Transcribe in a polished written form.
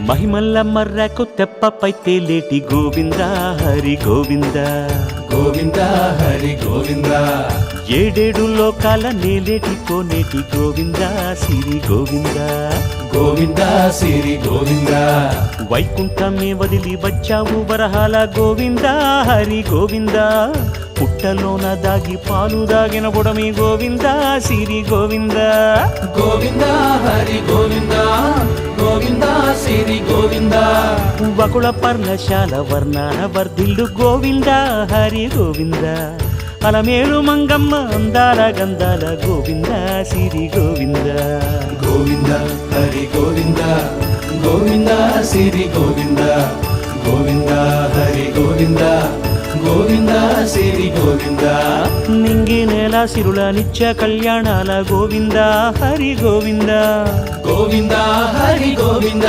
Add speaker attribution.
Speaker 1: మహిమల్ల మర్రకు తెప్పపై తేలేటి గోవింద హరి గోవింద
Speaker 2: గోవింద హరి గోవింద
Speaker 1: ఏడేడు లోకాల నేలేటి కోనేటి గోవింద సిరి గోవింద
Speaker 2: గోవింద సిరి గోవింద
Speaker 1: వైకుంఠమే వదిలి వచ్చావు వరహాల గోవింద హరి గోవింద పుట్టలోన దాగి పాలు దాగిన బుడమి గోవింద సిరి గోవింద
Speaker 2: గోవింద హరి గోవింద గోవింద సిరి గోవింద
Speaker 1: వకుళ పర్ణశాల వర్ణాన వర్ధిల్లు గోవింద హరి గోవింద అలమేలు మంగమ్మ అందాల గంధాల గోవింద సిరి గోవింద
Speaker 2: గోవింద హరి గోవింద గోవింద సిరి గోవింద గోవింద హరి గోవింద గోవింద సిరి గోవింద
Speaker 1: నింగి నేల సిరుల నిత్య కళ్యాణాల గోవింద హరి గోవింద
Speaker 2: గోవింద హరి గోవింద